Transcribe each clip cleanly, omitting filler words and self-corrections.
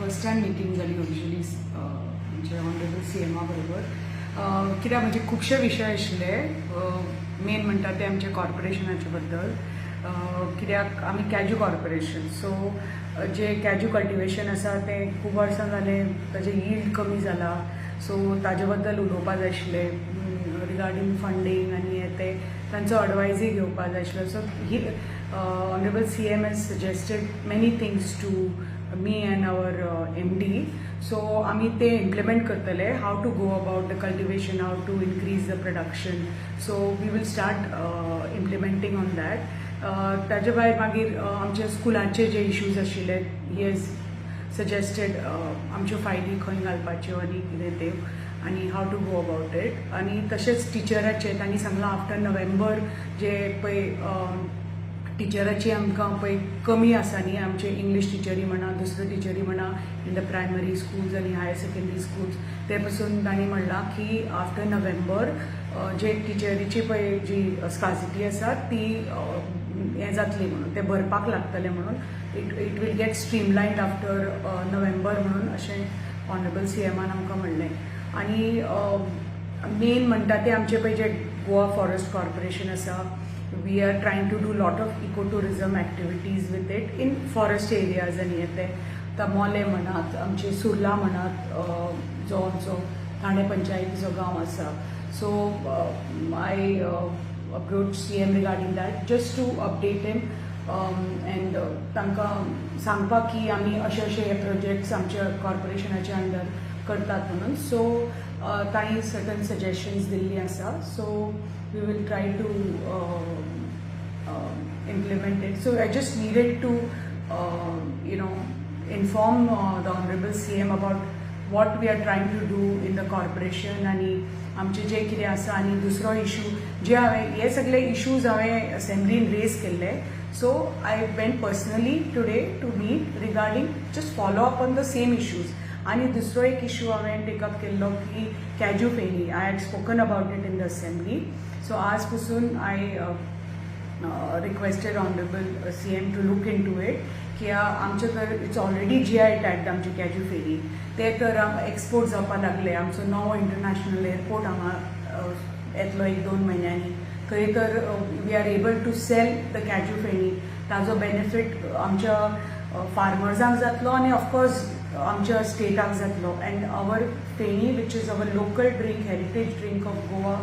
First time meeting जाली officially म्हणजे honourable CMA बरोबर कित्याक म्हणजे खुबशे विशय आशिल्ले मेन म्हणटा ते आमचे कॉर्पोरेशनाचे बद्दल कित्याक आमी कॅज्यू कॉर्पोरेशन सो जे कॅज्यू कल्टिवेशन आसा ते खूब वर्सां जाले ताजे यील्ड कमी जाला सो ताजे बद्दल उलोवपा जाय आशिल्लें रिगार्डींग फंडींग आनी ते तांचो एडवायजूय घेवपा जाय आशिल्लो so he honourable CM has suggested many things to me and our MD. So आमी ते implement करतले how to go about the cultivation, how to increase the production. So we will start implementing on that. ताजे भायर मागीर आमच्या स्कुलांचे जे issues आशिल्ले he has suggested आमच्यो फायली खंय घालपाच्यो आनी कितें त्यो आनी हाव टू गो अबाउट इट आनी तशेंच टिचराचे तांणी सांगलां आफ्टर नोव्हेंबर जे पळय टिचराची आमकां पळय कमी आसा न्ही आमचे इंग्लीश टिचरी म्हणा दुसऱ्यो टिचरी म्हणा इन द प्रायमरी स्कूल्स आनी हायर सेकंडरी स्कूल्स ते पासून तांणी म्हणलां की आफ्टर नोव्हेंबर जे टिचरीची पळय जी स्कार्सिटी आसा ती हें जातली म्हणून ते भरपाक लागतले म्हणून it will get streamlined after November म्हणून अशें ऑनरेबल CMAन आमकां म्हणलें आनी मेन म्हणटा ते आमचे पळय जे गोवा फॉरेस्ट कॉर्पोरेशन आसा we are trying to do lot of ecotourism activities with it in forest areas and येते ता मोले म्हणात आमचे सुर्ला म्हणात जो आमचो ठाणे पंचायतीचो गांव आसा so I approach CM regarding that just to update him and तांकां सांगपाक की आमी अशे अशे हे प्रोजेक्ट्स आमच्या कॉर्पोरेशनाच्या अंडर करतात म्हणून सो तांणी सर्टन सजेशन्स दिल्ली आसा so we will try to implement it. So I just needed to inform the Honorable CM about what we are trying to do in the corporation आणि आमचे जे कितें आसा आनी दुसरो इशू जे हांवें हे सगळे इशूज हांवें असेंब्लीन रेज केल्ले so I went personally today to meet regarding just follow up on the same issues आनी दुसरो एक इशू हांवें टेकअप केल्लो की cashew feni I had spoken about it in the assembly so आज पासून I requested honourable CM to look in to it की आमचे तर इट्स ऑलरेडी GI टॅग्ड आमची कॅज्यू फेरी ते तर एक्सपोर्ट जावपाक लागले आमचो नवो इंटरनॅशनल एअरपोर्ट हांगा येतलो 1-2 म्हयन्यांनी थंय तर we are able to sell the cashew feni ताजो बेनिफीट आमच्या फार्मर्सांक जातलो आनी ऑफकोर्स आमच्या स्टेटाक जातलो and our feni which is our local drink heritage drink of Goa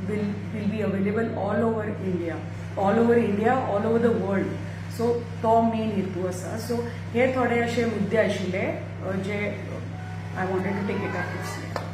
will be available all over India, all over the world. So तो मेन हेतू आसा सो हे थोडे अशे मुद्दे आशिल्ले जे I wanted to take it up with you.